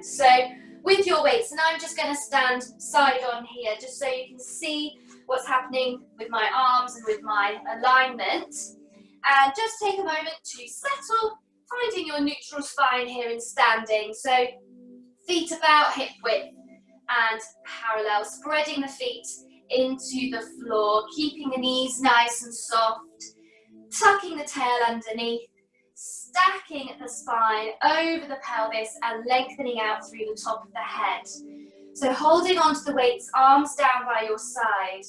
again. So with your weights, and I'm just going to stand side on here just so you can see what's happening with my arms and with my alignment. And just take a moment to settle, finding your neutral spine here in standing. So feet about hip width and parallel, spreading the feet into the floor, keeping the knees nice and soft, tucking the tail underneath, stacking the spine over the pelvis and lengthening out through the top of the head. So holding onto the weights, arms down by your side.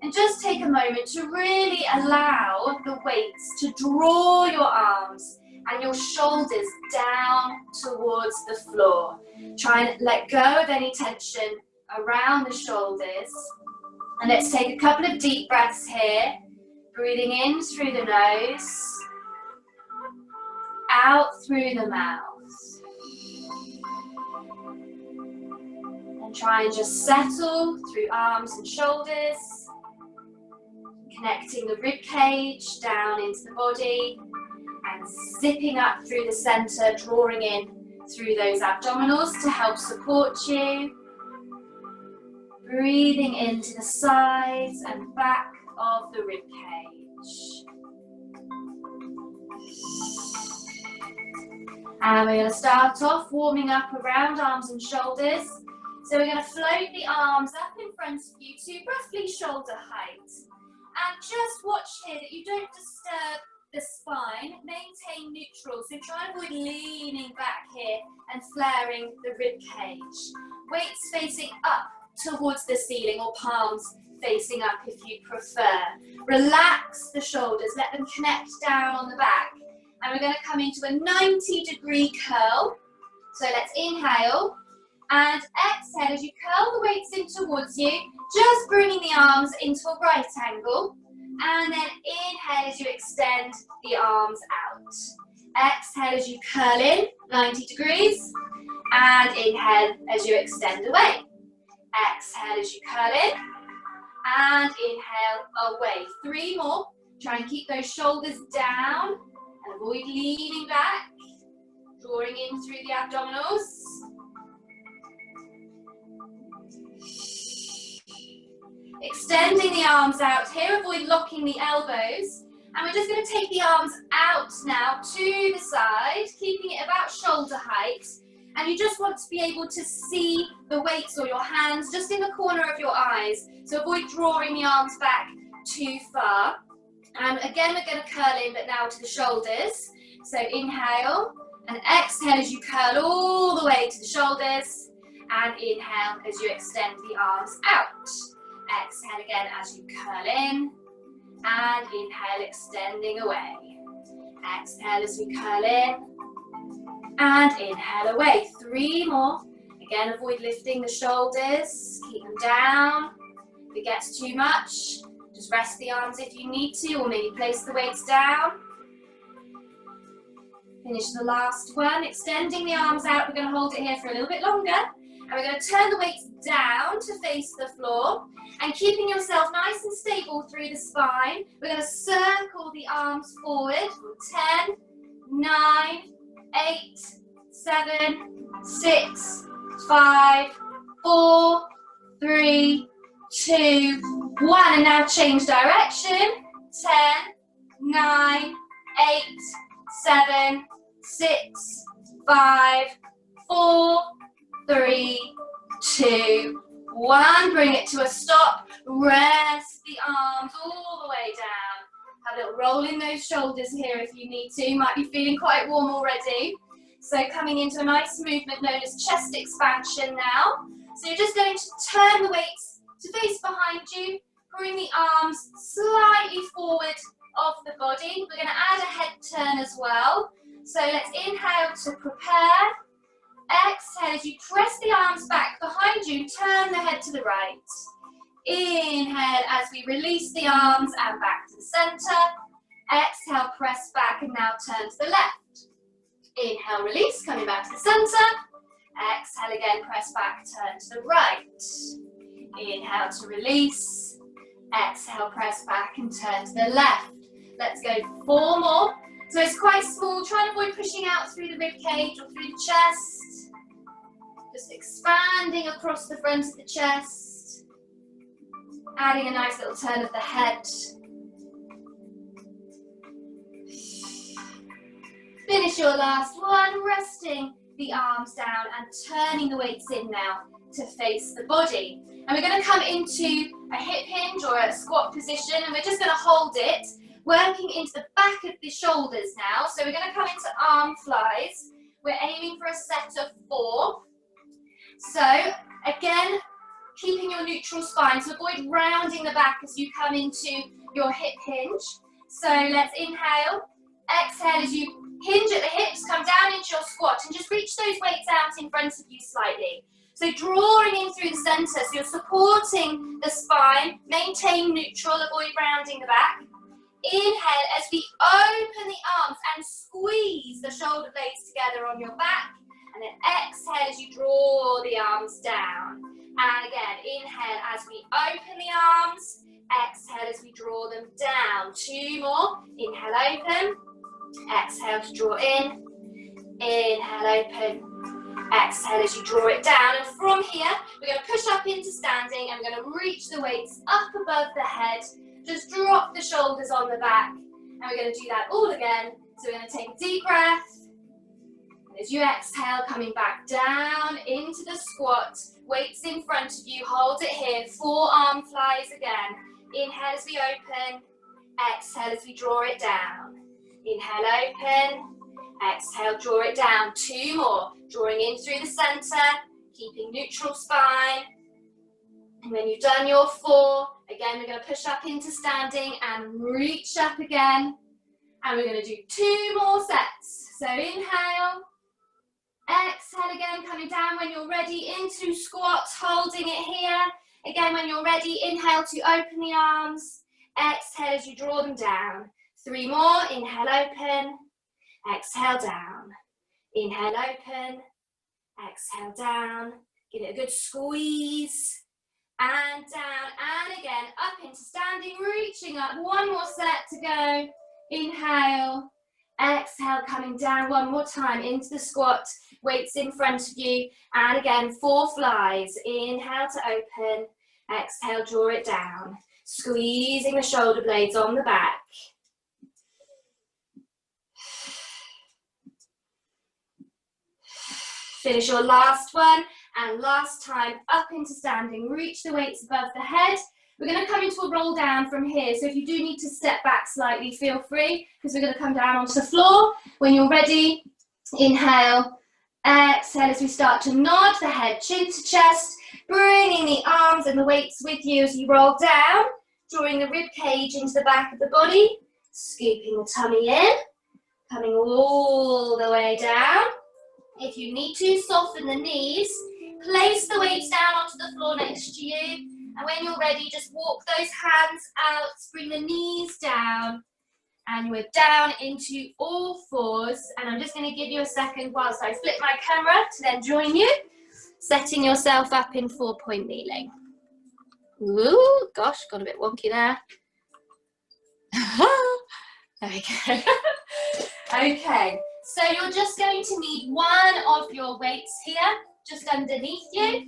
And just take a moment to really allow the weights to draw your arms and your shoulders down towards the floor. Try and let go of any tension around the shoulders. And let's take a couple of deep breaths here. Breathing in through the nose, out through the mouth. And try and just settle through arms and shoulders. Connecting the rib cage down into the body and zipping up through the center, drawing in through those abdominals to help support you. Breathing into the sides and back of the rib cage. And we're going to start off warming up around arms and shoulders. So we're going to float the arms up in front of you to roughly shoulder height. And just watch here that you don't disturb the spine, maintain neutral. So try and avoid leaning back here and flaring the rib cage. Weights facing up towards the ceiling or palms facing up if you prefer. Relax the shoulders, let them connect down on the back. And we're going to come into a 90-degree curl. So let's inhale and exhale as you curl the weights in towards you, just bringing the arms into a right angle. And then inhale as you extend the arms out. Exhale as you curl in, 90 degrees. And inhale as you extend away. Exhale as you curl in. And inhale away. 3 more. Try and keep those shoulders down and avoid leaning back. Drawing in through the abdominals. Extending the arms out here, avoid locking the elbows. And we're just going to take the arms out now to the side, keeping it about shoulder height. And you just want to be able to see the weights or your hands just in the corner of your eyes. So avoid drawing the arms back too far. And again, we're going to curl in, but now to the shoulders. So inhale and exhale as you curl all the way to the shoulders. And inhale as you extend the arms out. Exhale again as you curl in. And inhale, extending away. Exhale as we curl in. And inhale away. 3 more. Again, avoid lifting the shoulders. Keep them down. If it gets too much, just rest the arms if you need to, or maybe place the weights down. Finish the last one. Extending the arms out. We're going to hold it here for a little bit longer. And we're going to turn the weights down to face the floor. And keeping yourself nice and stable through the spine, we're going to circle the arms forward for 10, 9, 8, 7, 6, 5, 4, 3, 2, 1. And now change direction. 10, 9, 8, 7, 6, 5, 4, 3, 2, 1. Bring it to a stop. Rest the arms all the way down. Have a little roll in those shoulders here if you need to. You might be feeling quite warm already. So coming into a nice movement known as chest expansion now. So you're just going to turn the weights to face behind you. Bring the arms slightly forward of the body. We're going to add a head turn as well. So let's inhale to prepare. Exhale as you press the arms back behind you, turn the head to the right. Inhale as we release the arms and back to the center. Exhale, press back and now turn to the left. Inhale, release, coming back to the center. Exhale again, press back, turn to the right. Inhale to release. Exhale, press back and turn to the left. Let's go 4 more. So it's quite small. Try and avoid pushing out through the rib cage or through the chest. Just expanding across the front of the chest. Adding a nice little turn of the head. Finish your last one, resting the arms down and turning the weights in now to face the body. And we're going to come into a hip hinge or a squat position, and we're just going to hold it, working into the back of the shoulders now. So we're going to come into arm flies. We're aiming for a set of 4. So again, keeping your neutral spine, so avoid rounding the back as you come into your hip hinge. So let's inhale, exhale as you hinge at the hips, come down into your squat, and just reach those weights out in front of you slightly. So drawing in through the center, so you're supporting the spine, maintain neutral, avoid rounding the back. Inhale as we open the arms and squeeze the shoulder blades together on your back. And then exhale as you draw the arms down. And again, inhale as we open the arms. Exhale as we draw them down. 2 more. Inhale, open. Exhale to draw in. Inhale, open. Exhale as you draw it down. And from here, we're going to push up into standing, and we're going to reach the weights up above the head. Just drop the shoulders on the back. And we're going to do that all again. So we're going to take a deep breath. And as you exhale, coming back down into the squat. Weights in front of you. Hold it here. 4 arm flies again. Inhale as we open. Exhale as we draw it down. Inhale, open. Exhale, draw it down. 2 more. Drawing in through the center. Keeping neutral spine. And when you've done your 4, again, we're going to push up into standing and reach up again. And we're going to do 2 more sets. So inhale. Exhale again, coming down when you're ready into squat, holding it here. Again, when you're ready, inhale to open the arms. Exhale as you draw them down. 3 more. Inhale, open. Exhale, down. Inhale, open. Exhale, down. Give it a good squeeze. And down. And again, up into standing, reaching up. 1 more set to go. Inhale. Exhale, coming down 1 more time into the squat. Weights in front of you. And again, 4 flies. Inhale to open. Exhale, draw it down. Squeezing the shoulder blades on the back. Finish your last one. And last time, up into standing. Reach the weights above the head. We're going to come into a roll down from here. So if you do need to step back slightly, feel free, because we're going to come down onto the floor. When you're ready, inhale. Exhale as we start to nod the head, chin to chest, bringing the arms and the weights with you as you roll down, drawing the rib cage into the back of the body, scooping the tummy in, coming all the way down. If you need to, soften the knees, place the weights down onto the floor next to you, and when you're ready, just walk those hands out, bring the knees down, and we're down into all 4s. And I'm just going to give you a second whilst I flip my camera to then join you, setting yourself up in 4-point kneeling. Ooh, gosh, got a bit wonky there. There we go. Okay, so you're just going to need 1 of your weights here, just underneath you.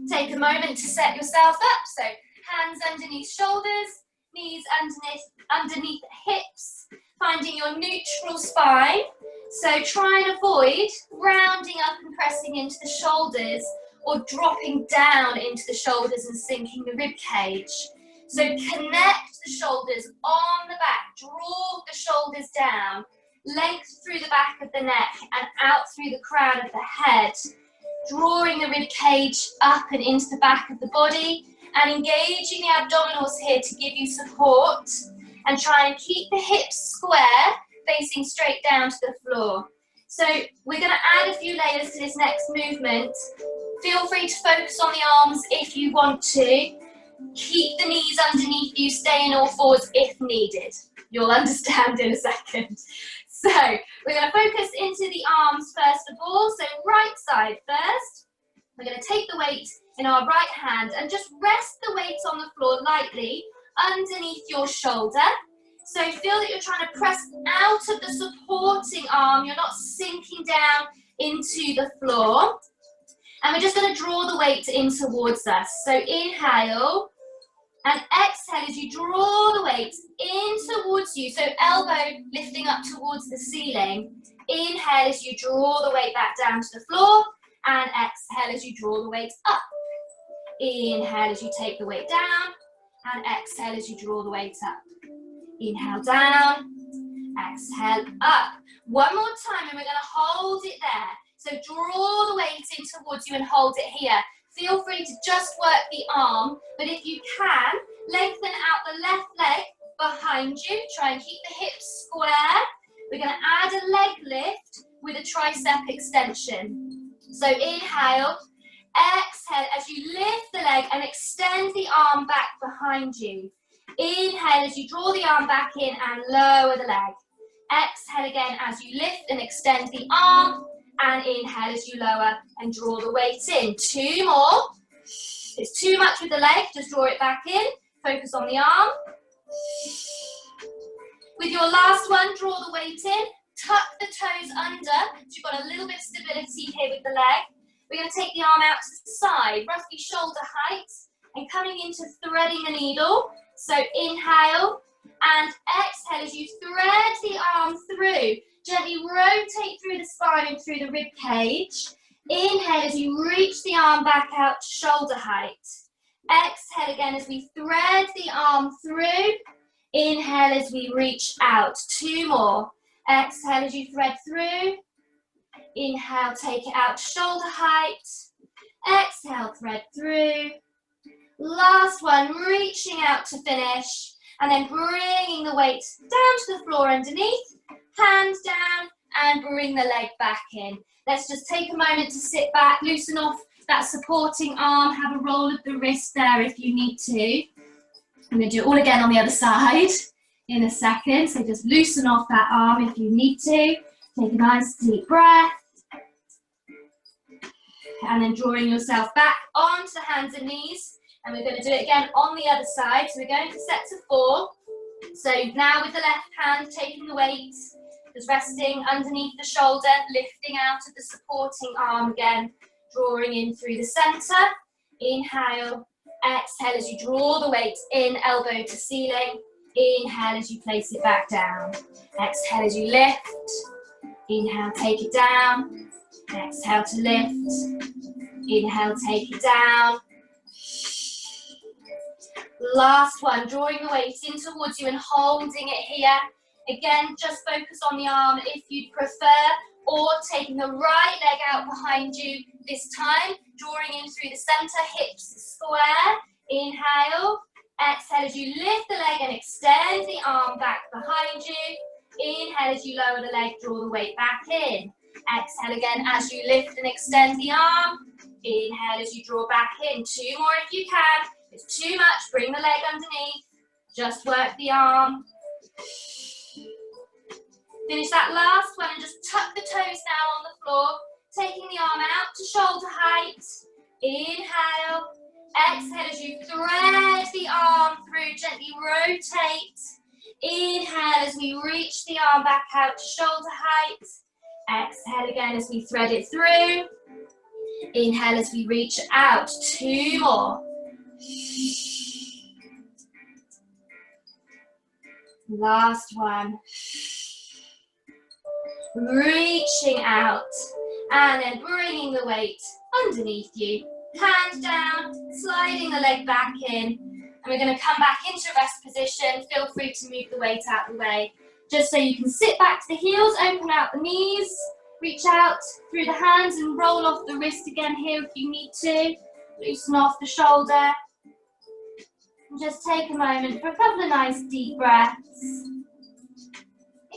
Take a moment to set yourself up, so hands underneath shoulders, knees underneath hips, finding your neutral spine. So try and avoid rounding up and pressing into the shoulders or dropping down into the shoulders and sinking the rib cage. So connect the shoulders on the back, draw the shoulders down, length through the back of the neck and out through the crown of the head, drawing the rib cage up and into the back of the body, and engaging the abdominals here to give you support, and try and keep the hips square, facing straight down to the floor. So we're going to add a few layers to this next movement. Feel free to focus on the arms if you want to. Keep the knees underneath you, stay in all 4s if needed. You'll understand in a second. So we're going to focus into the arms first of all. So right side first. We're going to take the weight in our right hand and just rest the weight on the floor lightly underneath your shoulder. So feel that you're trying to press out of the supporting arm. You're not sinking down into the floor. And we're just going to draw the weight in towards us. So inhale and exhale as you draw the weight in towards you. So elbow lifting up towards the ceiling. Inhale as you draw the weight back down to the floor, and exhale as you draw the weight up. Inhale as you take the weight down, and exhale as you draw the weight up. Inhale down, exhale up. One more time, and we're going to hold it there. So draw the weight in towards you and hold it here. Feel free to just work the arm, but if you can, lengthen out the left leg behind you. Try and keep the hips square. We're going to add a leg lift with a tricep extension. So inhale, exhale as you lift the leg and extend the arm back behind you. Inhale as you draw the arm back in and lower the leg. Exhale again as you lift and extend the arm, and inhale as you lower and draw the weight in. Two more. It's too much with the leg, just draw it back in. Focus on the arm. With your last one, draw the weight in. Tuck the toes under, so you've got a little bit of stability here with the leg. We're going to take the arm out to the side, roughly shoulder height, and coming into threading the needle. So inhale and exhale as you thread the arm through. Gently rotate through the spine and through the rib cage. Inhale as you reach the arm back out to shoulder height. Exhale again as we thread the arm through. Inhale as we reach out. Two more. Exhale as you thread through. Inhale, take it out to shoulder height. Exhale, thread through. Last one, reaching out to finish. And then bringing the weight down to the floor underneath. Hands down and bring the leg back in. Let's just take a moment to sit back, loosen off that supporting arm, have a roll of the wrist there if you need to. I'm going to do it all again on the other side in a second. So just loosen off that arm if you need to. Take a nice deep breath. And then drawing yourself back onto the hands and knees. And we're going to do it again on the other side. So we're going to set to 4. So now with the left hand, taking the weight, just resting underneath the shoulder, lifting out of the supporting arm again, drawing in through the center. Inhale, exhale as you draw the weight in, elbow to ceiling. Inhale as you place it back down. Exhale as you lift. Inhale, take it down. Exhale to lift. Inhale, take it down. Last one, drawing the weight in towards you and holding it here. Again, just focus on the arm if you'd prefer, or taking the right leg out behind you this time, drawing in through the center, hips square. Inhale, exhale as you lift the leg and extend the arm back behind you. Inhale as you lower the leg, draw the weight back in. Exhale again as you lift and extend the arm. Inhale as you draw back in. 2 more if you can. If it's too much, bring the leg underneath. Just work the arm. Finish that last one and just tuck the toes now on the floor. Taking the arm out to shoulder height. Inhale. Exhale as you thread the arm through. Gently rotate. Inhale as we reach the arm back out to shoulder height. Exhale again as we thread it through. Inhale as we reach out. 2 more. Last one. Reaching out and then bringing the weight underneath you. Hands down, sliding the leg back in. And we're going to come back into rest position. Feel free to move the weight out of the way. Just so you can sit back to the heels, open out the knees, reach out through the hands and roll off the wrist again here if you need to. Loosen off the shoulder. And just take a moment for a couple of nice deep breaths.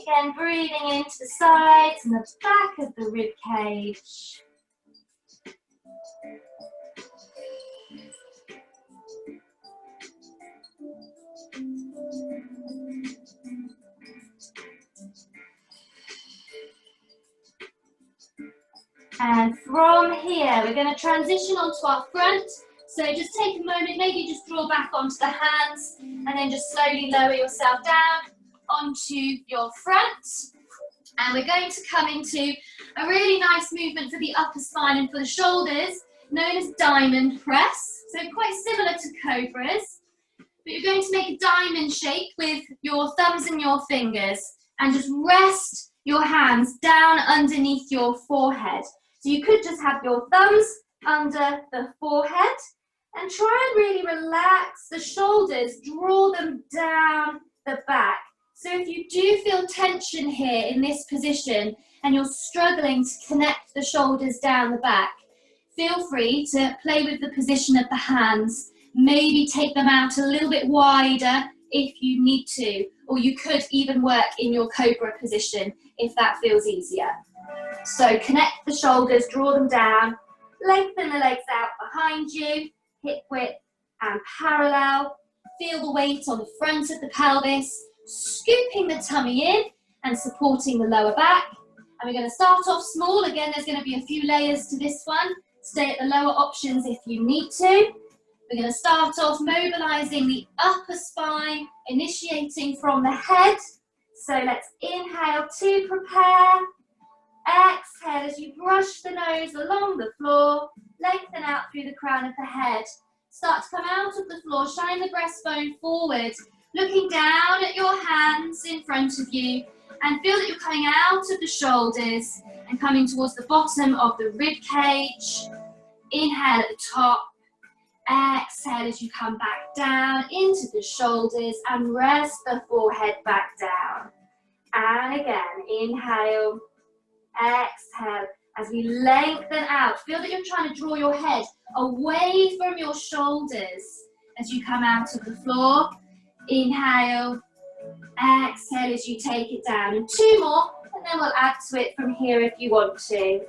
Again, breathing into the sides and the back of the rib cage. And from here, we're going to transition onto our front. So just take a moment, maybe just draw back onto the hands and then just slowly lower yourself down onto your front. And we're going to come into a really nice movement for the upper spine and for the shoulders. known as diamond press. So quite similar to cobras, but you're going to make a diamond shape with your thumbs and your fingers and just rest your hands down underneath your forehead. So you could just have your thumbs under the forehead and try and really relax the shoulders, draw them down the back. So if you do feel tension here in this position and you're struggling to connect the shoulders down the back, feel free to play with the position of the hands. Maybe take them out a little bit wider if you need to, or you could even work in your cobra position if that feels easier. So connect the shoulders, draw them down, lengthen the legs out behind you, hip width and parallel. Feel the weight on the front of the pelvis, scooping the tummy in and supporting the lower back. And we're going to start off small. Again, there's going to be a few layers to this one. Stay at the lower options if you need to. We're going to start off mobilizing the upper spine, initiating from the head. So let's inhale to prepare. Exhale as you brush the nose along the floor, lengthen out through the crown of the head. Start to come out of the floor, shine the breastbone forward, looking down at your hands in front of you, and feel that you're coming out of the shoulders and coming towards the bottom of the rib cage. Inhale at the top, exhale as you come back down into the shoulders and rest the forehead back down. And again, inhale, exhale, as we lengthen out. Feel that you're trying to draw your head away from your shoulders as you come out of the floor. Inhale, exhale as you take it down. And two more, and then we'll add to it from here if you want to.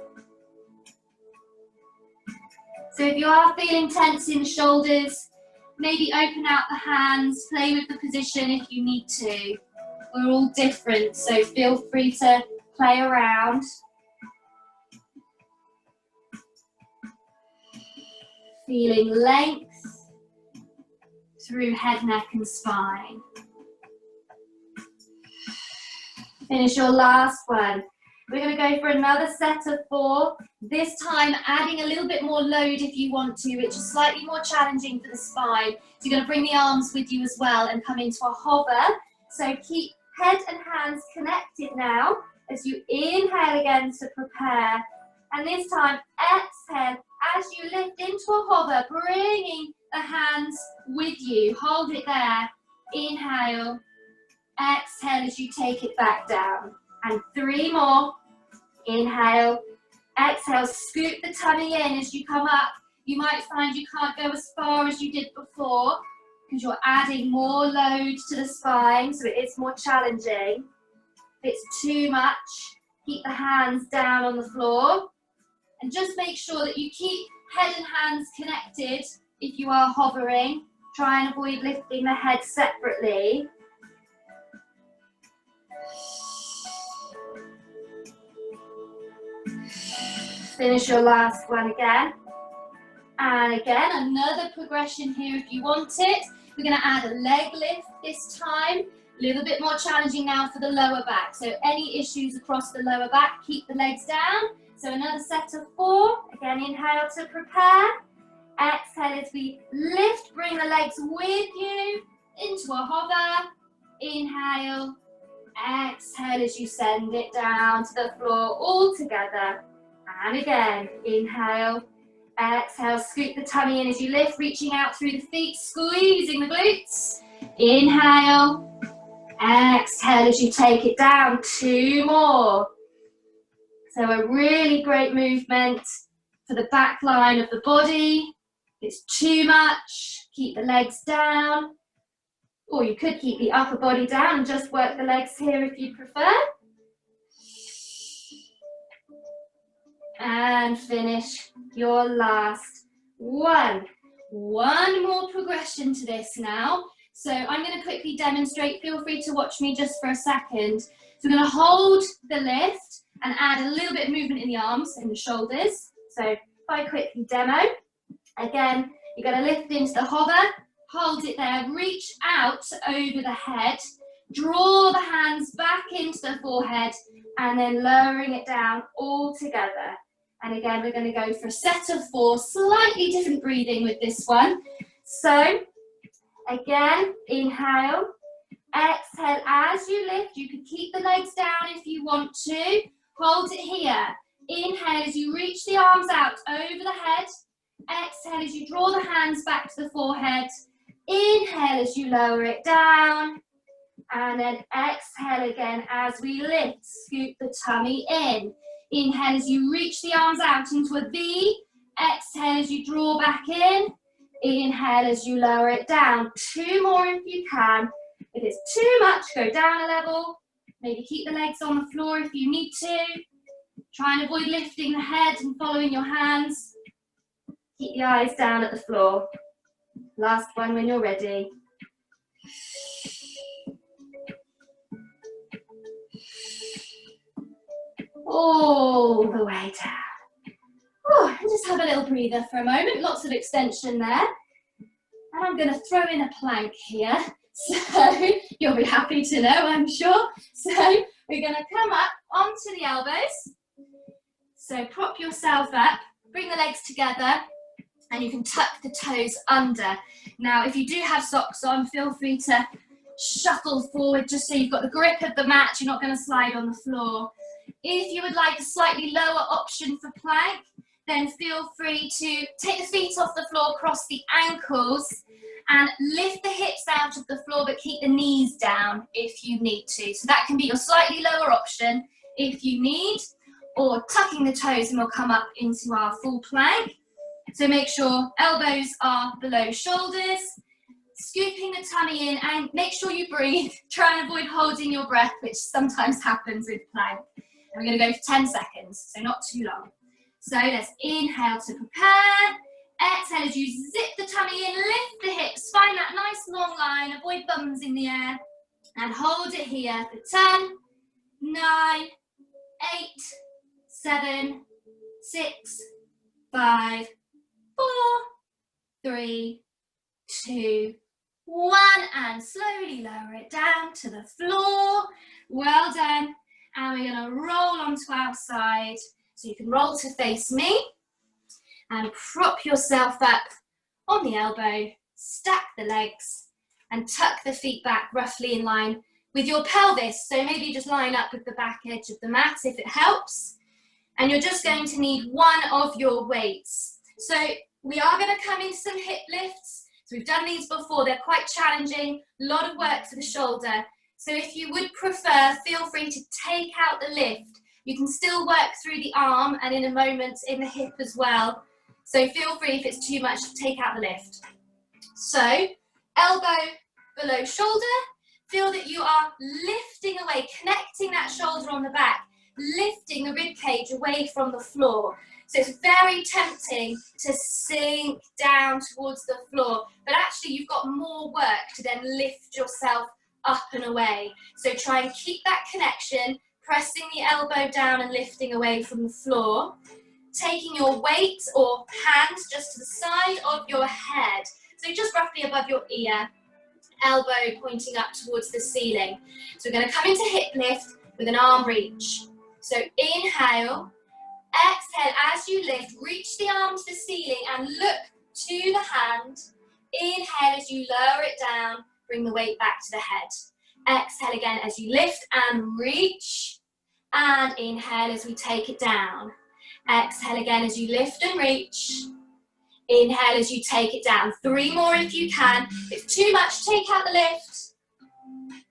So if you are feeling tense in the shoulders, maybe open out the hands, play with the position if you need to. We're all different, so feel free to play around. Feeling length through head, neck and spine. Finish your last one. We're going to go for another set of 4, this time adding a little bit more load if you want to, which is slightly more challenging for the spine. So you're going to bring the arms with you as well and come into a hover. So keep head and hands connected now as you inhale again to prepare. And this time exhale as you lift into a hover, bringing the hands with you. Hold it there. Inhale. Exhale as you take it back down. And 3 more. Inhale. Exhale. Scoop the tummy in as you come up. You might find you can't go as far as you did before because you're adding more load to the spine, so it is more challenging. If it's too much, keep the hands down on the floor. And just make sure that you keep head and hands connected if you are hovering. Try and avoid lifting the head separately. Finish your last one again. And again, another progression here if you want it. We're going to add a leg lift this time. A little bit more challenging now for the lower back. So any issues across the lower back, keep the legs down. So another set of 4. Again, inhale to prepare. Exhale as we lift, bring the legs with you into a hover. Inhale. Exhale as you send it down to the floor all together. And again, inhale. Exhale, scoop the tummy in as you lift, reaching out through the feet, squeezing the glutes. Inhale. Exhale as you take it down. 2 more. So a really great movement for the back line of the body. If it's too much, keep the legs down. Or you could keep the upper body down and just work the legs here if you prefer. And finish your last one. One more progression to this now. So I'm going to quickly demonstrate. Feel free to watch me just for a second. So we're going to hold the lift and add a little bit of movement in the arms and the shoulders. So if I quickly demo, again, you're going to lift into the hover, hold it there, reach out over the head, draw the hands back into the forehead, and then lowering it down all together. And again, we're going to go for a set of 4, slightly different breathing with this one. So, again, inhale, exhale as you lift. You can keep the legs down if you want to. Hold it here. Inhale as you reach the arms out over the head. Exhale as you draw the hands back to the forehead. Inhale as you lower it down. And then exhale again as we lift. Scoop the tummy in. Inhale as you reach the arms out into a V. Exhale as you draw back in. Inhale as you lower it down. 2 more if you can. If it's too much, go down a level. Maybe keep the legs on the floor if you need to. Try and avoid lifting the head and following your hands. Keep the eyes down at the floor. Last one when you're ready. All the way down. Oh, and just have a little breather for a moment. Lots of extension there. And I'm going to throw in a plank here. So you'll be happy to know, I'm sure. So we're going to come up onto the elbows. So prop yourself up, bring the legs together, and you can tuck the toes under. Now, if you do have socks on, feel free to shuffle forward just so you've got the grip of the mat. You're not going to slide on the floor. If you would like a slightly lower option for plank, then feel free to take the feet off the floor, cross the ankles, and lift the hips out of the floor, but keep the knees down if you need to. So that can be your slightly lower option if you need, or tucking the toes and we'll come up into our full plank. So make sure elbows are below shoulders, scooping the tummy in, and make sure you breathe. Try and avoid holding your breath, which sometimes happens with plank. And we're going to go for 10 seconds, so not too long. So let's inhale to prepare. Exhale as you zip the tummy in, lift the hips, find that nice long line, avoid bums in the air, and hold it here for 10, 9, 8, 7, 6, 5, 4, 3, 2, 1, and slowly lower it down to the floor. Well done. And we're going to roll onto our side. So you can roll to face me and prop yourself up on the elbow, stack the legs and tuck the feet back roughly in line with your pelvis. So maybe just line up with the back edge of the mat if it helps. And you're just going to need one of your weights. So we are going to come into some hip lifts. So we've done these before. They're quite challenging, a lot of work for the shoulder. So if you would prefer, feel free to take out the lift. You can still work through the arm and in a moment in the hip as well. So feel free, if it's too much, to take out the lift. So elbow below shoulder. Feel that you are lifting away, connecting that shoulder on the back, lifting the rib cage away from the floor. So it's very tempting to sink down towards the floor, but actually you've got more work to then lift yourself up and away. So try and keep that connection, pressing the elbow down and lifting away from the floor. Taking your weight or hand just to the side of your head, so just roughly above your ear, elbow pointing up towards the ceiling. So we're going to come into hip lift with an arm reach. So inhale, exhale as you lift, reach the arm to the ceiling and look to the hand. Inhale as you lower it down, bring the weight back to the head. Exhale again as you lift and reach, and inhale as we take it down. Exhale again as you lift and reach. Inhale as you take it down. 3 more if you can. If too much, take out the lift.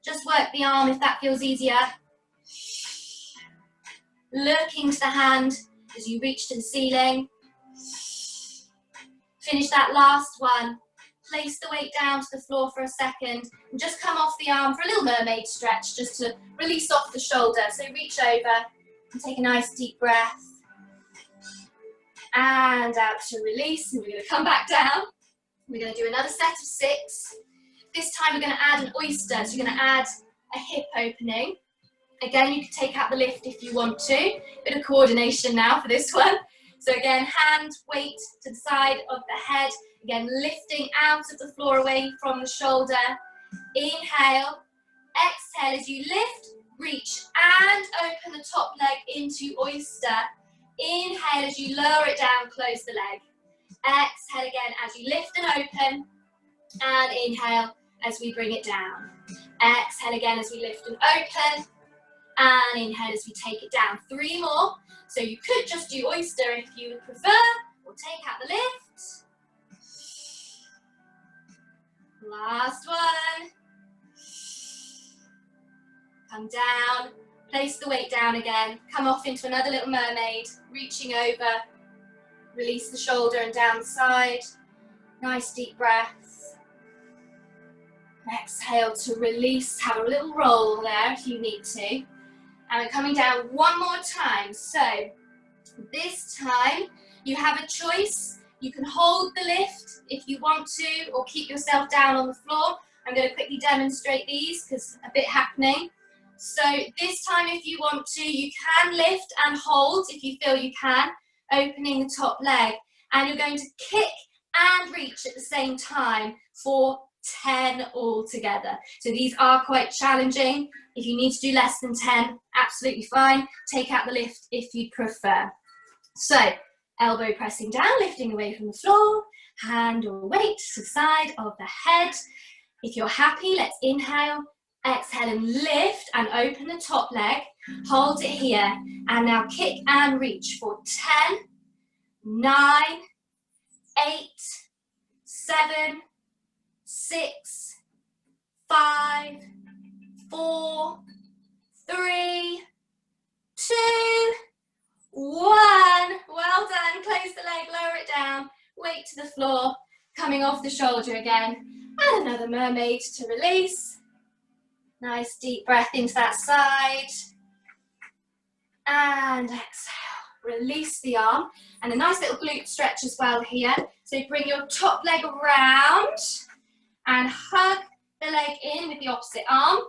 Just work the arm if that feels easier. Looking to the hand as you reach to the ceiling. Finish that last one. Place the weight down to the floor for a second and just come off the arm for a little mermaid stretch just to release off the shoulder. So reach over and take a nice deep breath. And out to release, and we're going to come back down. We're going to do another set of 6. This time we're going to add an oyster, so you're going to add a hip opening. Again, you can take out the lift if you want to. Bit of coordination now for this one. So again, hand, weight to the side of the head. Again, lifting out of the floor away from the shoulder. Inhale, exhale as you lift, reach and open the top leg into oyster. Inhale as you lower it down, close the leg. Exhale again as you lift and open. And inhale as we bring it down. Exhale again as we lift and open. And inhale as we take it down. 3 more. So you could just do oyster if you would prefer, or take out the lift. Last one. Come down, place the weight down again, come off into another little mermaid, reaching over, release the shoulder and down the side. Nice deep breaths. Exhale to release, have a little roll there if you need to. And we're coming down one more time. So this time you have a choice. You can hold the lift if you want to, or keep yourself down on the floor. I'm going to quickly demonstrate these because a bit happening. So this time if you want to, you can lift and hold if you feel you can, opening the top leg. And you're going to kick and reach at the same time for 10 altogether. So these are quite challenging. If you need to do less than 10, absolutely fine. Take out the lift if you prefer. So elbow pressing down, lifting away from the floor, hand or weight to the side of the head. If you're happy, let's inhale. Exhale and lift and open the top leg. Hold it here. And now kick and reach for 10, 9, 8, 7, 6, 5, 4, 3, 2, 1. Well done. Close the leg, lower it down. Weight to the floor. Coming off the shoulder again. And another mermaid to release. Nice deep breath into that side. And exhale. Release the arm. And a nice little glute stretch as well here. So bring your top leg around and hug the leg in with the opposite arm,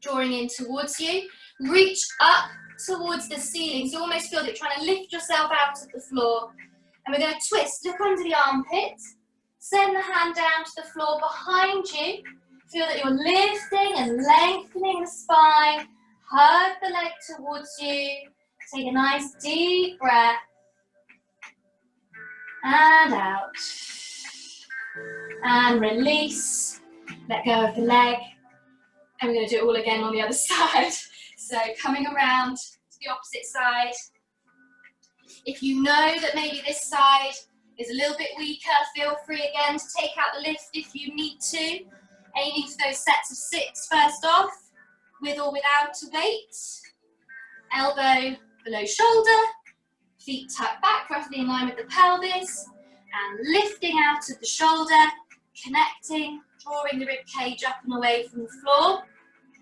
drawing in towards you. Reach up towards the ceiling. So you almost feel that you're trying to lift yourself out of the floor. And we're going to twist. Look under the armpit. Send the hand down to the floor behind you. Feel that you're lifting and lengthening the spine. Hug the leg towards you. Take a nice deep breath. And out. And release. Let go of the leg. And we're going to do it all again on the other side. So coming around to the opposite side. If you know that maybe this side is a little bit weaker, feel free again to take out the lift if you need to. Aiming for those sets of 6 first off, with or without a weight. Elbow below shoulder, feet tucked back roughly in line with the pelvis, and lifting out of the shoulder, connecting, drawing the rib cage up and away from the floor.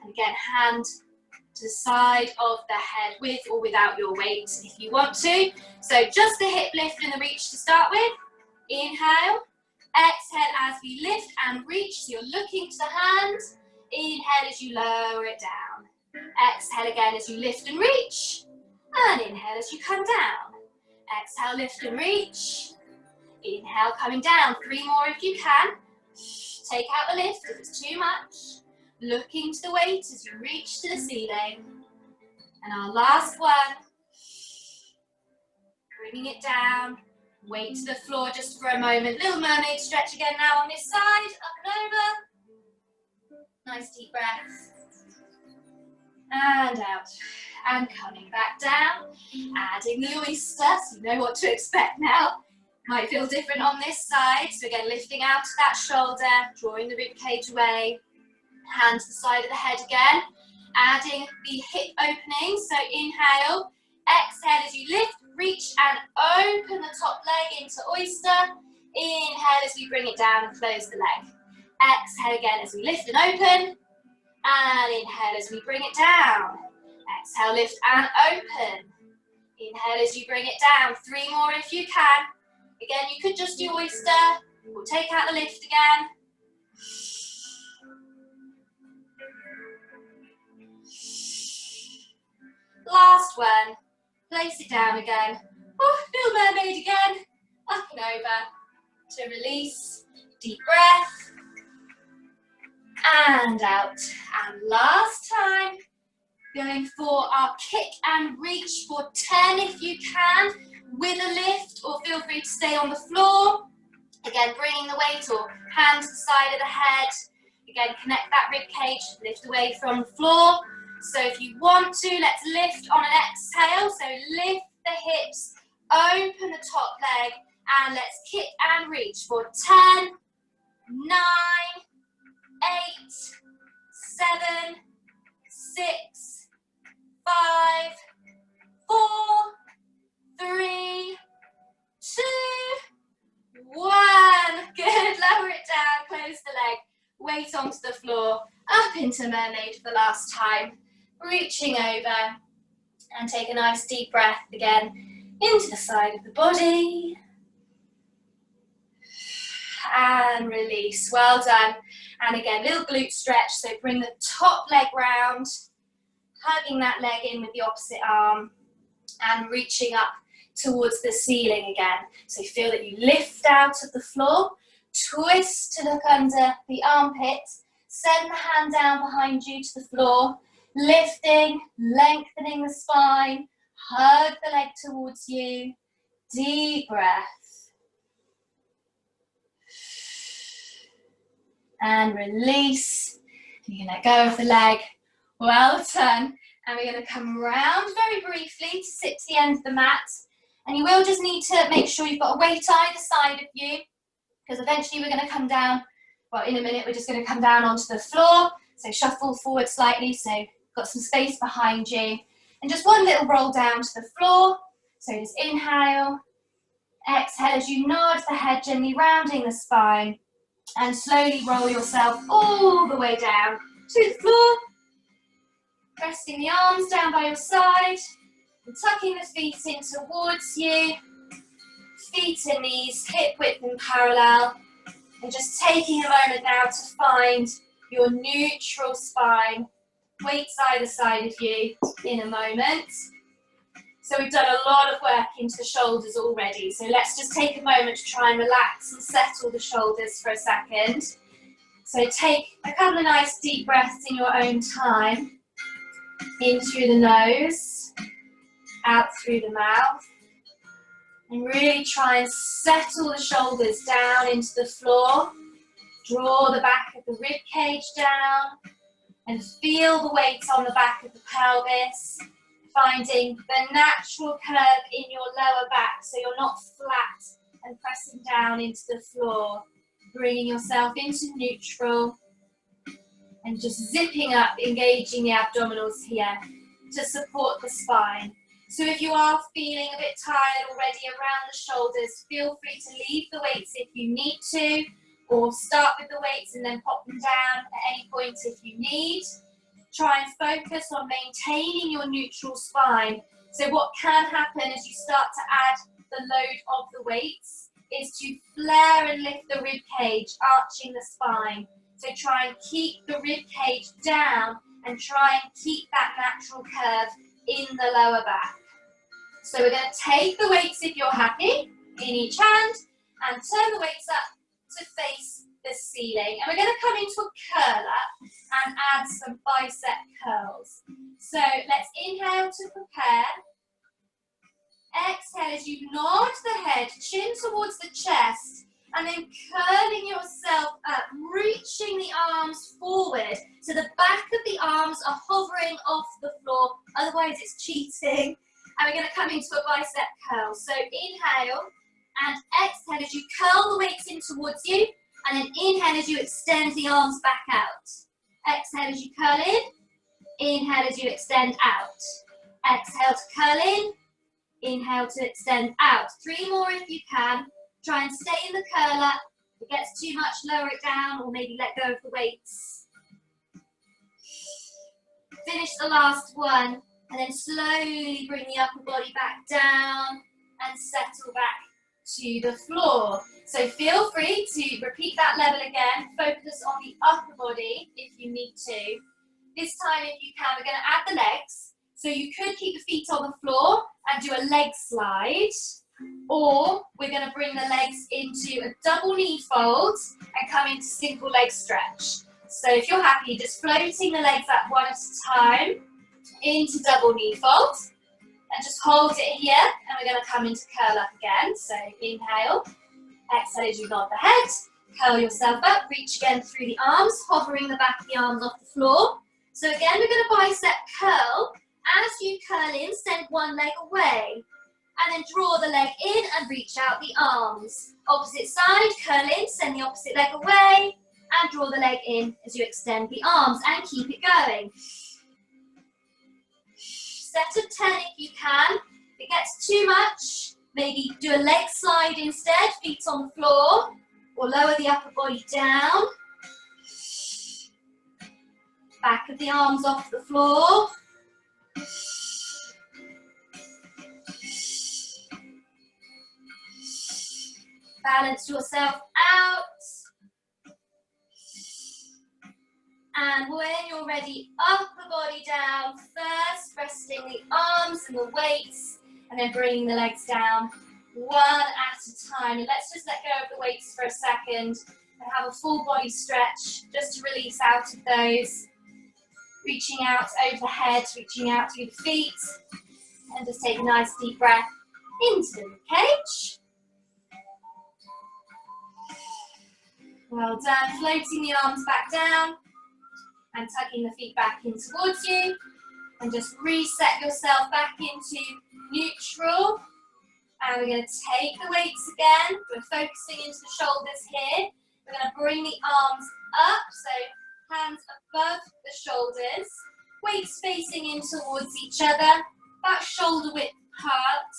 And again, hand to the side of the head with or without your weight if you want to. So just the hip lift and the reach to start with. Inhale. Exhale as we lift and reach, so you're looking to the hand. Inhale as you lower it down. Exhale again as you lift and reach. And inhale as you come down. Exhale, lift and reach. Inhale, coming down. 3 more if you can. Take out the lift if it's too much. Looking to the weight as you reach to the ceiling. And our last one. Bringing it down. Weight to the floor just for a moment. Little mermaid stretch again now on this side. Up and over. Nice deep breaths. And out. And coming back down. Adding the oyster, so you know what to expect now. Might feel different on this side. So again, lifting out to that shoulder, drawing the rib cage away. Hand to the side of the head again. Adding the hip opening. So inhale. Exhale as you lift, reach and open the top leg into oyster. Inhale as we bring it down and close the leg. Exhale again as we lift and open. And inhale as we bring it down. Exhale, lift and open. Inhale as you bring it down. 3 more if you can. Again, you could just do oyster or take out the lift again. Last one. Place it down again. Oh, little mermaid again. Up and over to release. Deep breath. And out. And last time. Going for our kick and reach for 10 if you can, with a lift, or feel free to stay on the floor. Again, bringing the weight or hand to the side of the head. Again, connect that rib cage, lift away from the floor. So if you want to, let's lift on an exhale. So lift the hips, open the top leg, and let's kick and reach for 10, 9, 8, 7, 6, 5, 4, 3, 2, 1. Good. Lower it down, close the leg, weight onto the floor, up into mermaid for the last time. Reaching over, and take a nice deep breath again into the side of the body. And release. Well done. And again, little glute stretch. So bring the top leg round, hugging that leg in with the opposite arm, and reaching up towards the ceiling again. So feel that you lift out of the floor, twist to look under the armpit, send the hand down behind you to the floor, lifting, lengthening the spine, hug the leg towards you, deep breath. And release. You're going to let go of the leg. Well done. And we're going to come around very briefly to sit to the end of the mat. And you will just need to make sure you've got a weight either side of you, because eventually we're going to come down, well, in a minute we're just going to come down onto the floor. So shuffle forward slightly, so got some space behind you. And just one little roll down to the floor. So just inhale, exhale as you nod the head, gently rounding the spine. And slowly roll yourself all the way down to the floor. Resting the arms down by your side. And tucking the feet in towards you. Feet and knees hip width and parallel. And just taking a moment now to find your neutral spine. Weights either side of you in a moment. So we've done a lot of work into the shoulders already. So let's just take a moment to try and relax and settle the shoulders for a second. So take a couple of nice deep breaths in your own time. In through the nose, out through the mouth. And really try and settle the shoulders down into the floor. Draw the back of the rib cage down. And feel the weight on the back of the pelvis. Finding the natural curve in your lower back, so you're not flat and pressing down into the floor. Bringing yourself into neutral. And just zipping up, engaging the abdominals here to support the spine. So if you are feeling a bit tired already around the shoulders, feel free to leave the weights if you need to, or start with the weights and then pop them down at any point if you need. Try and focus on maintaining your neutral spine. So what can happen as you start to add the load of the weights is to flare and lift the rib cage, arching the spine. So try and keep the rib cage down and try and keep that natural curve in the lower back. So we're going to take the weights if you're happy in each hand and turn the weights up to face the ceiling. And we're going to come into a curl up and add some bicep curls. So let's inhale to prepare. Exhale as you nod the head, chin towards the chest, and then curling yourself up, reaching the arms forward so the back of the arms are hovering off the floor, otherwise it's cheating. And we're going to come into a bicep curl. So inhale and exhale as you curl the weights in towards you, and then inhale as you extend the arms back out. Exhale as you curl in, inhale as you extend out. Exhale to curl in, inhale to extend out. 3 more if you can. Try and stay in the curl up. If it gets too much, lower it down or maybe let go of the weights. Finish the last one and then slowly bring the upper body back down and settle back to the floor. So feel free to repeat that level again. Focus on the upper body if you need to. This time, if you can, we're going to add the legs. So you could keep the feet on the floor and do a leg slide, or we're going to bring the legs into a double knee fold and come into single leg stretch. So if you're happy, just floating the legs up one at a time. into double knee fold. And just hold it here, and we're going to come into curl up again. So inhale, exhale as you nod the head, curl yourself up, reach again through the arms, hovering the back of the arms off the floor. So again, we're going to bicep curl. As you curl in, send one leg away, and then draw the leg in and reach out the arms. Opposite side, curl in, send the opposite leg away, and draw the leg in as you extend the arms, and keep it going. Set of 10 if you can. If it gets too much, maybe do a leg slide instead, feet on the floor, or lower the upper body down. Back of the arms off the floor. Balance yourself out. And when you're ready, upper body down first, resting the arms and the weights, and then bringing the legs down one at a time. And let's just let go of the weights for a second and have a full body stretch just to release out of those. Reaching out overhead, reaching out through the feet, and just take a nice deep breath into the rib cage. Well done. Floating the arms back down and tucking the feet back in towards you, and just reset yourself back into neutral. And we're going to take the weights again. We're focusing into the shoulders here. We're going to bring the arms up, so hands above the shoulders, weights facing in towards each other, about shoulder width apart.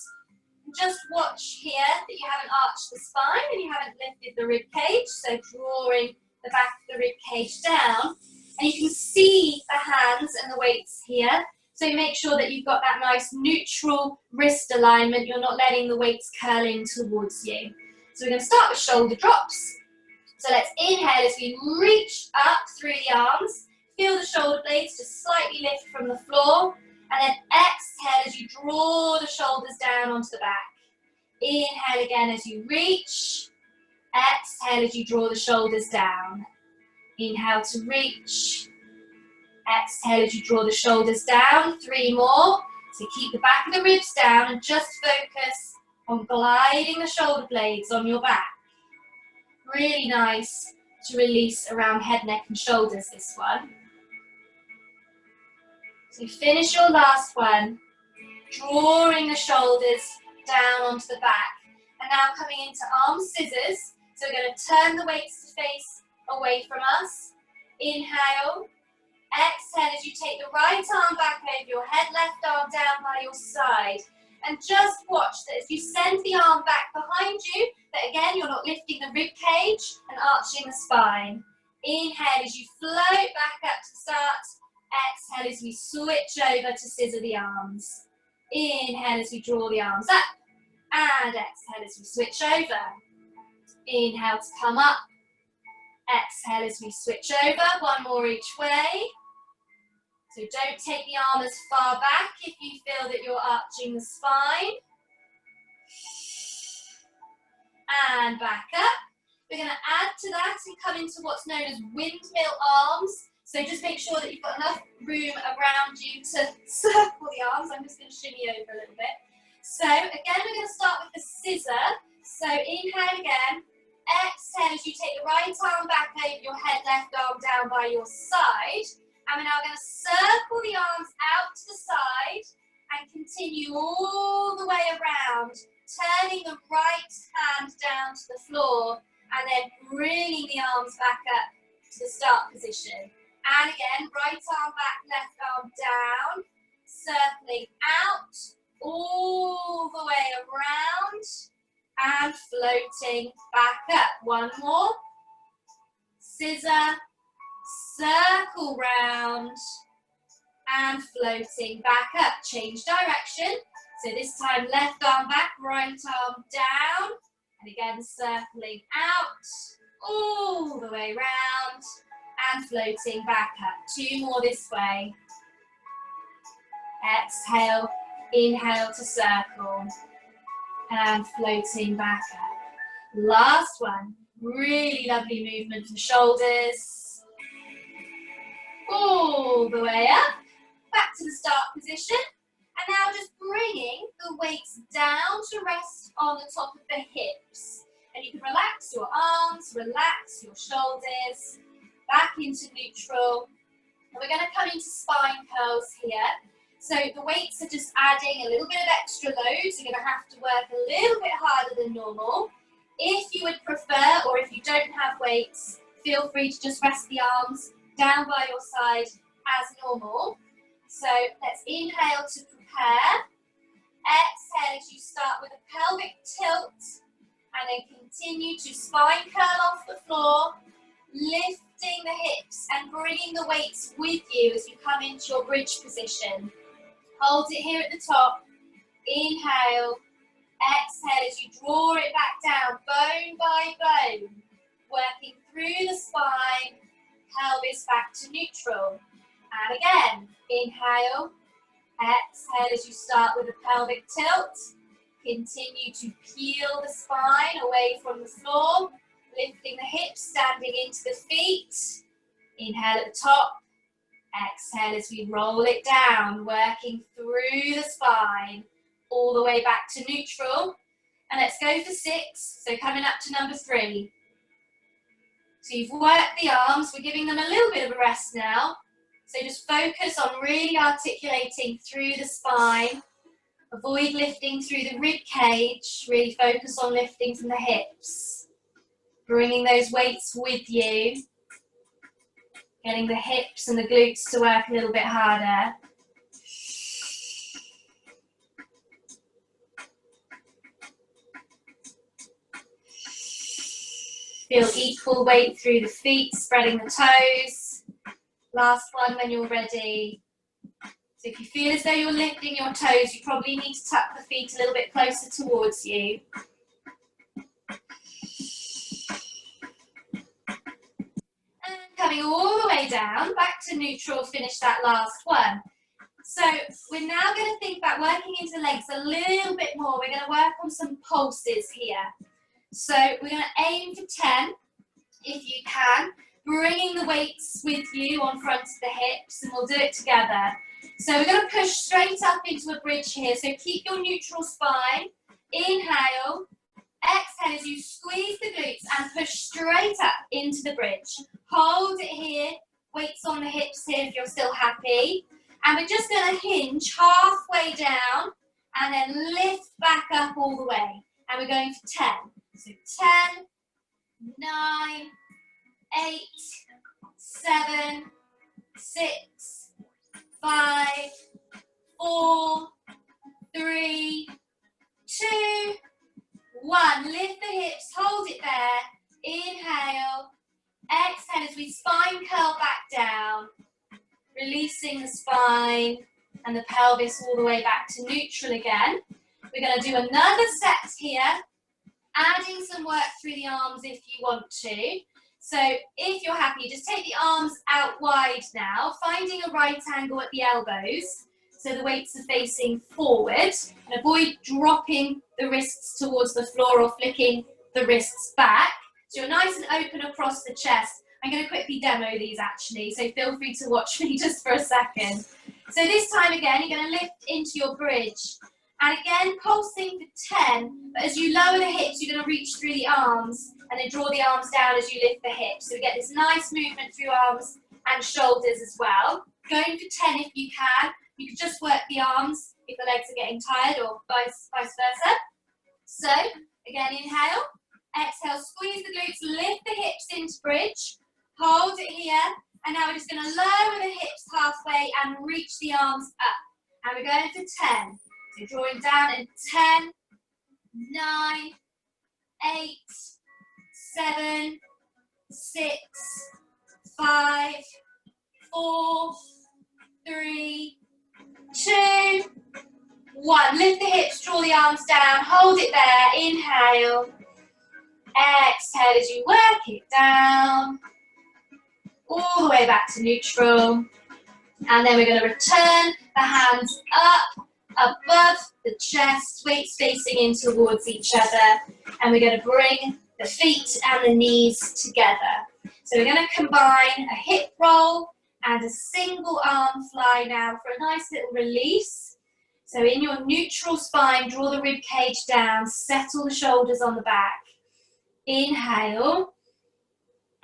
Just watch here that you haven't arched the spine and you haven't lifted the rib cage, so drawing the back of the rib cage down. And you can see the hands and the weights here, so make sure that you've got that nice neutral wrist alignment. You're not letting the weights curl in towards you. So we're going to start with shoulder drops. So let's inhale as we reach up through the arms. Feel the shoulder blades just slightly lift from the floor. And then exhale as you draw the shoulders down onto the back. Inhale again as you reach. Exhale as you draw the shoulders down. Inhale to reach. Exhale as you draw the shoulders down. 3 more. So keep the back of the ribs down and just focus on gliding the shoulder blades on your back. Really nice to release around head, neck and shoulders, this one. So finish your last one, drawing the shoulders down onto the back. And now coming into arm scissors. So we're going to turn the weights to face away from us. Inhale. Exhale as you take the right arm back over your head, left arm down by your side. And just watch that as you send the arm back behind you, that again you're not lifting the rib cage and arching the spine. Inhale as you float back up to the start. Exhale as we switch over to scissor the arms. Inhale as we draw the arms up. And exhale as we switch over. Inhale to come up. Exhale as we switch over. One more each way. So don't take the arm as far back if you feel that you're arching the spine. And back up. We're going to add to that and come into what's known as windmill arms. So just make sure that you've got enough room around you to circle the arms. I'm just going to shimmy over a little bit. So again, we're going to start with the scissor. So inhale again. Exhale as you take the right arm back over your head, left arm down by your side. And we're now going to circle the arms out to the side and continue all the way around, turning the right hand down to the floor and then bringing the arms back up to the start position. And again, right arm back, left arm down, circling out, all the way around, and floating back up. One more. Scissor, circle round, and floating back up. Change direction. So this time, left arm back, right arm down, and again, circling out, all the way round, and floating back up. 2 more this way. Exhale, inhale to circle, and floating back up. Last one. Really lovely movement for shoulders. All the way up, back to the start position. And now just bringing the weights down to rest on the top of the hips. And you can relax your arms, relax your shoulders, back into neutral. And we're going to come into spine curls here. So the weights are just adding a little bit of extra load. So you're going to have to work a little bit harder than normal. If you would prefer, or if you don't have weights, feel free to just rest the arms down by your side as normal. So let's inhale to prepare. Exhale as you start with a pelvic tilt. And then continue to spine curl off the floor, lifting the hips and bringing the weights with you as you come into your bridge position. Hold it here at the top. Inhale. Exhale as you draw it back down, bone by bone. Working through the spine, pelvis back to neutral. And again, inhale. Exhale as you start with a pelvic tilt. Continue to peel the spine away from the floor, lifting the hips, standing into the feet. Inhale at the top. Exhale as we roll it down, working through the spine, all the way back to neutral. And let's go for 6. So coming up to number 3. So you've worked the arms. We're giving them a little bit of a rest now. So just focus on really articulating through the spine. Avoid lifting through the rib cage. Really focus on lifting from the hips. Bringing those weights with you. Getting the hips and the glutes to work a little bit harder. Feel equal weight through the feet, spreading the toes. Last one when you're ready. So if you feel as though you're lifting your toes, you probably need to tuck the feet a little bit closer towards you. And coming all the way down, back to neutral, finish that last one. So we're now going to think about working into legs a little bit more. We're going to work on some pulses here. So we're going to aim for 10, if you can, bringing the weights with you on front of the hips, and we'll do it together. So we're going to push straight up into a bridge here. So keep your neutral spine. Inhale. Exhale as you squeeze the glutes and push straight up into the bridge. Hold it here. Weights on the hips here if you're still happy. And we're just going to hinge halfway down and then lift back up all the way. And we're going for 10. So 10, 9, 8, 7, 6, 5, 4, 3, 2, 1. Lift the hips, hold it there. Inhale. Exhale as we spine curl back down. Releasing the spine and the pelvis all the way back to neutral again. We're going to do another set here. Adding some work through the arms if you want to. So if you're happy, just take the arms out wide now, finding a right angle at the elbows so the weights are facing forward, and avoid dropping the wrists towards the floor or flicking the wrists back. So you're nice and open across the chest. I'm going to quickly demo these actually, so feel free to watch me just for a second. So this time again, you're going to lift into your bridge. And again, pulsing for 10, but as you lower the hips, you're going to reach through the arms and then draw the arms down as you lift the hips. So we get this nice movement through arms and shoulders as well. Going for 10 if you can. You can just work the arms if the legs are getting tired, or vice versa. So, again, inhale. Exhale, squeeze the glutes, lift the hips into bridge. Hold it here. And now we're just going to lower the hips halfway and reach the arms up. And we're going for 10. So drawing down in 10, 9, 8, 7, 6, 5, 4, 3, 2, 1. Lift the hips, draw the arms down, hold it there. Inhale. Exhale as you work it down. All the way back to neutral. And then we're going to return the hands up, above the chest, weights facing in towards each other. And we're going to bring the feet and the knees together. So we're going to combine a hip roll and a single arm fly now for a nice little release. So in your neutral spine, draw the rib cage down, settle the shoulders on the back. Inhale.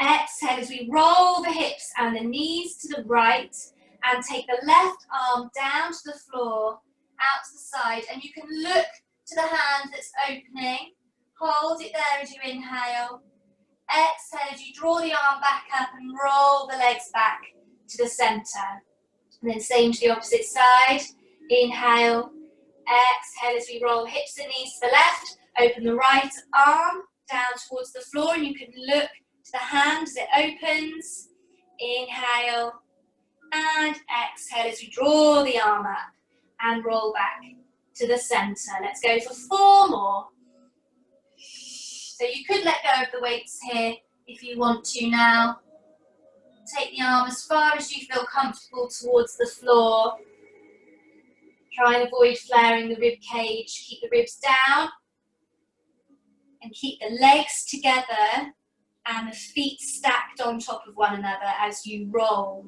Exhale as we roll the hips and the knees to the right and take the left arm down to the floor, out to the side, and you can look to the hand that's opening. Hold it there as you inhale. Exhale as you draw the arm back up and roll the legs back to the center. And then same to the opposite side. Inhale. Exhale as we roll hips and knees to the left. Open the right arm down towards the floor, and you can look to the hand as it opens. Inhale. And exhale as we draw the arm up and roll back to the center. Let's go for 4 more. So you could let go of the weights here if you want to now. Take the arm as far as you feel comfortable towards the floor. Try and avoid flaring the rib cage. Keep the ribs down. And keep the legs together and the feet stacked on top of one another as you roll.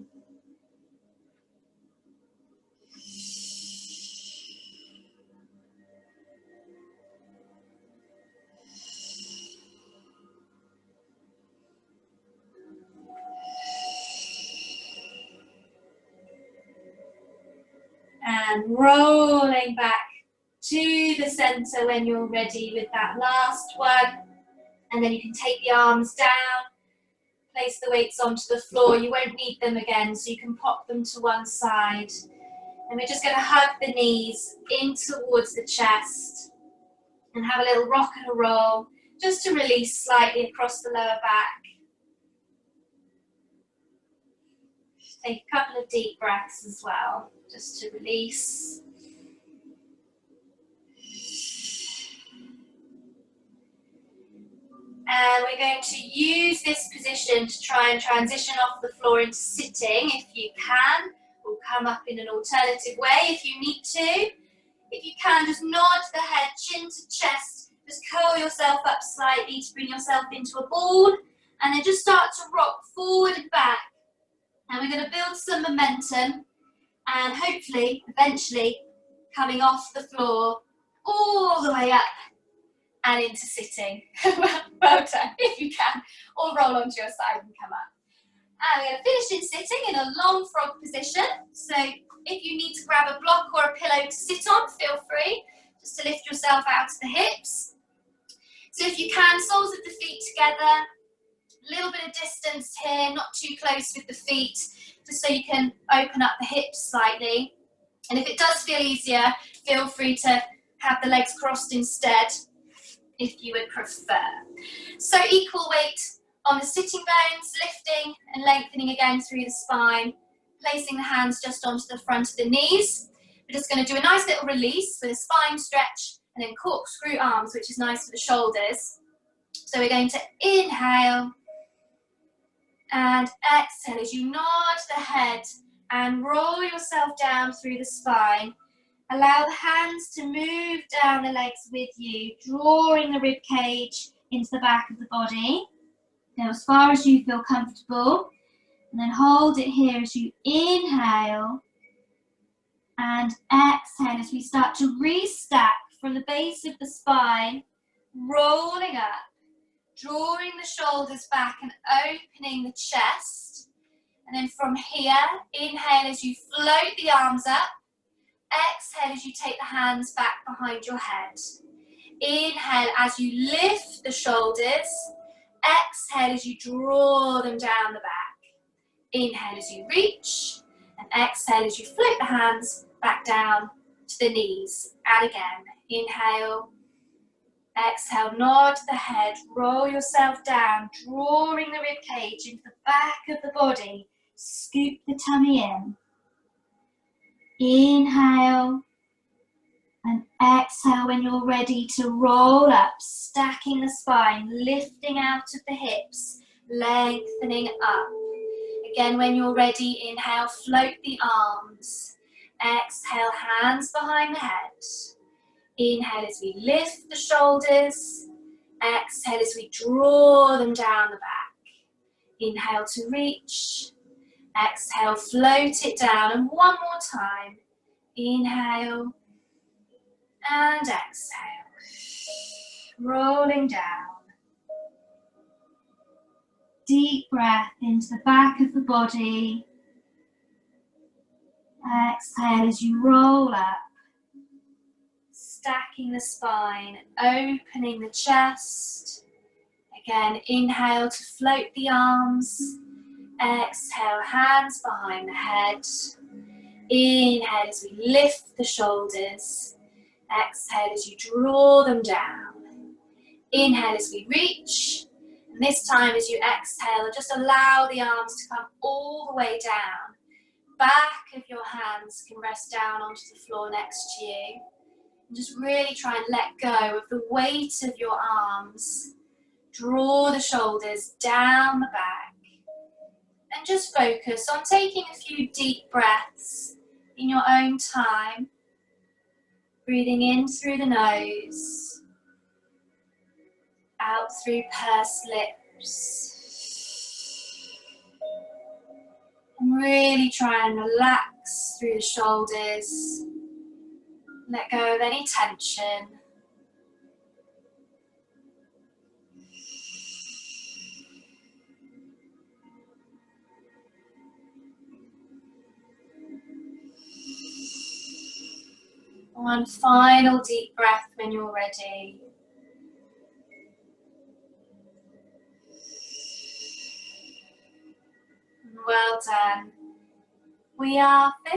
And rolling back to the center when you're ready with that last one. And then you can take the arms down, place the weights onto the floor. You won't need them again, so you can pop them to one side. And we're just going to hug the knees in towards the chest and have a little rock and a roll just to release slightly across the lower back. Take a couple of deep breaths as well, just to release. And we're going to use this position to try and transition off the floor into sitting if you can, or come up in an alternative way if you need to. If you can, just nod the head, chin to chest, just curl yourself up slightly to bring yourself into a ball, and then just start to rock forward and back. And we're going to build some momentum and hopefully, eventually, coming off the floor all the way up and into sitting. Well done, if you can. Or roll onto your side and come up. And we're going to finish in sitting in a long frog position. So if you need to grab a block or a pillow to sit on, feel free just to lift yourself out to the hips. So if you can, soles of the feet together. A little bit of distance here, not too close with the feet, just so you can open up the hips slightly. And if it does feel easier, feel free to have the legs crossed instead, if you would prefer. So equal weight on the sitting bones, lifting and lengthening again through the spine, placing the hands just onto the front of the knees. We're just going to do a nice little release with a spine stretch and then corkscrew arms, which is nice for the shoulders. So we're going to inhale and exhale as you nod the head and roll yourself down through the spine. Allow the hands to move down the legs with you, drawing the rib cage into the back of the body. Go as far as you feel comfortable, and then hold it here as you inhale and exhale as we start to restack from the base of the spine, rolling up, drawing the shoulders back and opening the chest. And then from here, inhale as you float the arms up. Exhale as you take the hands back behind your head. Inhale as you lift the shoulders. Exhale as you draw them down the back. Inhale as you reach. And exhale as you float the hands back down to the knees. And again, inhale. Exhale, nod the head, roll yourself down, drawing the rib cage into the back of the body. Scoop the tummy in. Inhale and exhale when you're ready to roll up, stacking the spine, lifting out of the hips, lengthening up. Again, when you're ready, inhale, float the arms. Exhale, hands behind the head. Inhale as we lift the shoulders. Exhale as we draw them down the back. Inhale to reach. Exhale, float it down, and one more time. Inhale and exhale. Rolling down. Deep breath into the back of the body. Exhale as you roll up. Stacking the spine, opening the chest. Again, inhale to float the arms. Exhale, hands behind the head. Inhale as we lift the shoulders. Exhale as you draw them down. Inhale as we reach. And this time as you exhale, just allow the arms to come all the way down. Back of your hands can rest down onto the floor next to you. And just really try and let go of the weight of your arms. Draw the shoulders down the back. And just focus on taking a few deep breaths in your own time. Breathing in through the nose. Out through pursed lips. And really try and relax through the shoulders. Let go of any tension. One final deep breath when you're ready. Well done. We are